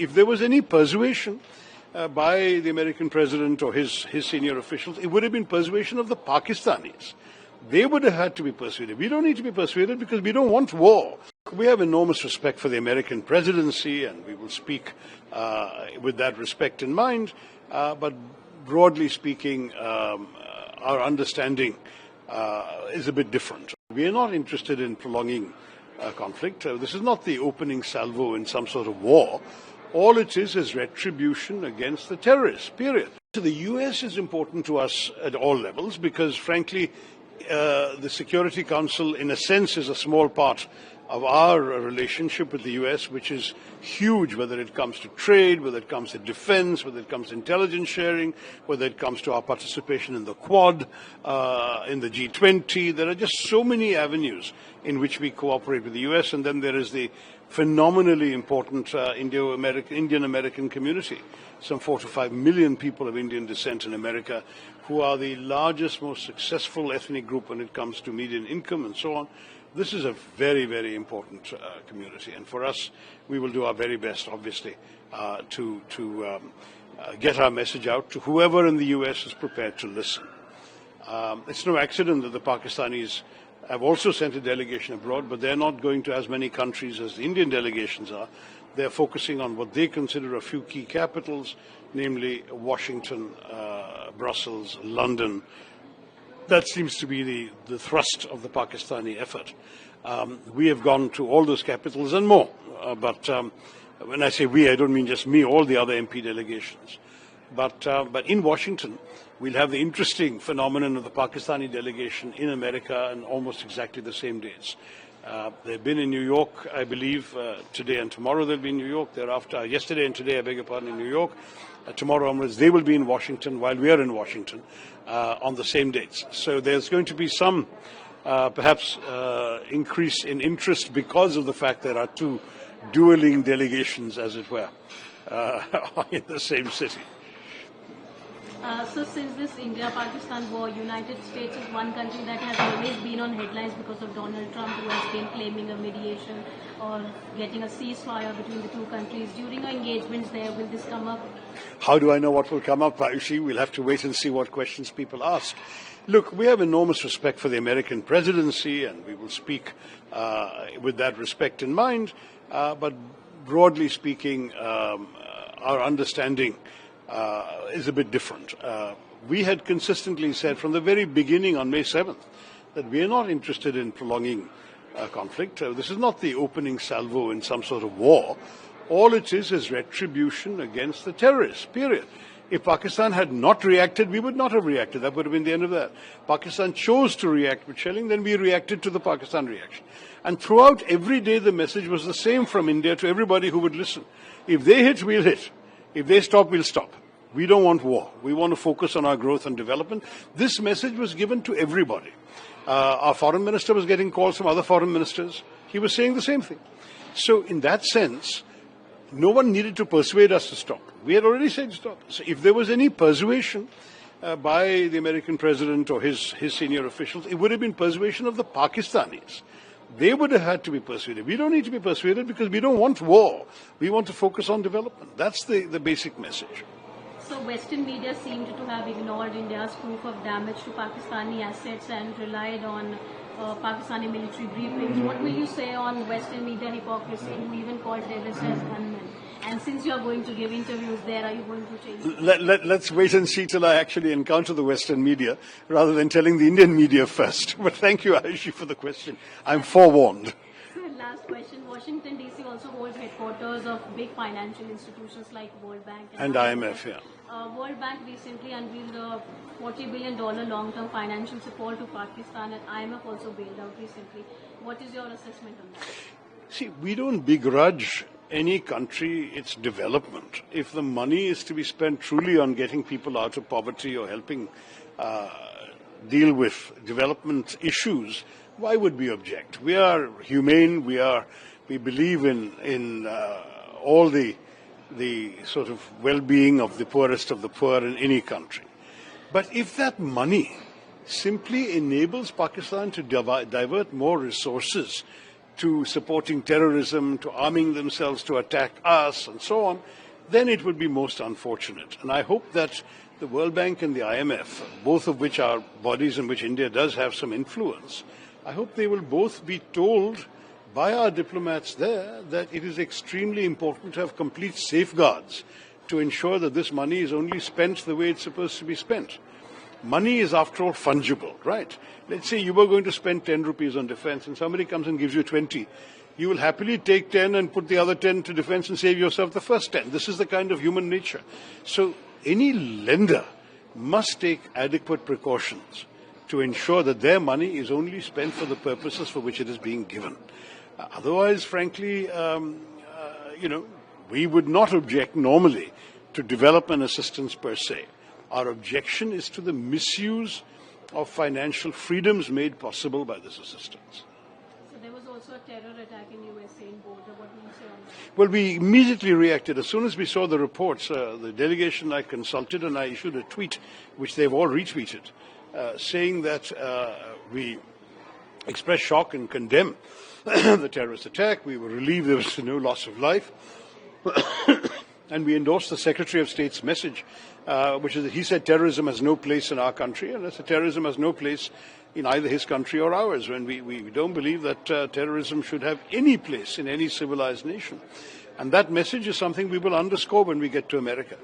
if there was any persuasion by the American president or his senior officials, it would have been persuasion of the Pakistanis. They would have had to be persuaded. We don't need to be persuaded because we don't want war. We have enormous respect for the American presidency, and we will speak with that respect in mind. But broadly speaking, our understanding is a bit different. We are not interested in prolonging conflict. This is not the opening salvo in some sort of war. All it is retribution against the terrorists, period. So the US is important to us at all levels because, frankly, the Security Council, in a sense, is a small part of our relationship with the US, which is huge, whether it comes to trade, whether it comes to defense, whether it comes to intelligence sharing, whether it comes to our participation in the Quad, in the G20. There are just so many avenues in which we cooperate with the US, and then there is the phenomenally important Indian-American community, some 4 to 5 million people of Indian descent in America, who are the largest, most successful ethnic group when it comes to median income and so on. This is a very, very important community, and for us, we will do our very best, obviously, to get our message out to whoever in the US is prepared to listen. It's no accident that the Pakistanis have also sent a delegation abroad, but they're not going to as many countries as the Indian delegations are. They're focusing on what they consider a few key capitals, namely Washington, Brussels, London. That seems to be the thrust of the Pakistani effort. We have gone to all those capitals and more. But when I say we, I don't mean just me, all the other MP delegations. But in Washington, we'll have the interesting phenomenon of the Pakistani delegation in America on almost exactly the same dates. They've been in New York, I believe, today and tomorrow they'll be in New York. Thereafter, yesterday and today, I beg your pardon, in New York. Tomorrow onwards, they will be in Washington while we are in Washington on the same dates. So there's going to be some, perhaps, increase in interest because of the fact there are two dueling delegations, as it were, in the same city. So since this India-Pakistan war, United States is one country that has always been on headlines because of Donald Trump, who has been claiming a mediation or getting a ceasefire between the two countries. During our engagements there, will this come up? How do I know what will come up, Ayushi? We'll have to wait and see what questions people ask. Look, we have enormous respect for the American presidency, and we will speak with that respect in mind. But broadly speaking, our understanding is a bit different. We had consistently said from the very beginning on May 7th that we are not interested in prolonging conflict. This is not the opening salvo in some sort of war. All it is retribution against the terrorists, period. If Pakistan had not reacted, we would not have reacted. That would have been the end of that. Pakistan chose to react with shelling, then we reacted to the Pakistan reaction. And throughout every day, the message was the same from India to everybody who would listen. If they hit, we'll hit. If they stop, we'll stop. We don't want war. We want to focus on our growth and development. This message was given to everybody. Our foreign minister was getting calls from other foreign ministers. He was saying the same thing. So in that sense, no one needed to persuade us to stop. We had already said stop. So if there was any persuasion by the American president or his senior officials, it would have been persuasion of the Pakistanis. They would have had to be persuaded. We don't need to be persuaded because we don't want war. We want to focus on development. That's the basic message. So Western media seemed to have ignored India's proof of damage to Pakistani assets and relied on Pakistani military briefings. What will you say on Western media hypocrisy, who even called terrorists as gunmen? And since you are going to give interviews there, are you going to change? Let's wait and see till I actually encounter the Western media, rather than telling the Indian media first. But thank you, Ayushi, for the question. I'm forewarned. Last question. Washington, D.C. also holds headquarters of big financial institutions like World Bank and IMF. Yeah. World Bank recently unveiled a $40 billion long-term financial support to Pakistan, and IMF also bailed out recently. What is your assessment on that? See, we don't begrudge any country its development. If the money is to be spent truly on getting people out of poverty or helping deal with development issues, why would we object? We are humane. We believe in all the sort of well-being of the poorest of the poor in any country. But if that money simply enables Pakistan to divert more resources to supporting terrorism, to arming themselves to attack us, and so on, then it would be most unfortunate. And I hope that the World Bank and the IMF, both of which are bodies in which India does have some influence, I hope they will both be told by our diplomats there that it is extremely important to have complete safeguards to ensure that this money is only spent the way it's supposed to be spent. Money is, after all, fungible, right? Let's say you were going to spend 10 rupees on defense and somebody comes and gives you 20. You will happily take 10 and put the other 10 to defense and save yourself the first 10. This is the kind of human nature. So any lender must take adequate precautions to ensure that their money is only spent for the purposes for which it is being given. Otherwise, frankly, we would not object normally to development assistance per se. Our objection is to the misuse of financial freedoms made possible by this assistance. So there was also a terror attack in USA in border. What do you say on that? Well, we immediately reacted. As soon as we saw the reports, the delegation I consulted and I issued a tweet, which they've all retweeted, saying that we express shock and condemn the terrorist attack. We were relieved there was no loss of life. And we endorsed the Secretary of State's message, which is that he said terrorism has no place in our country, and that terrorism has no place in either his country or ours. When we don't believe that terrorism should have any place in any civilized nation. And that message is something we will underscore when we get to America.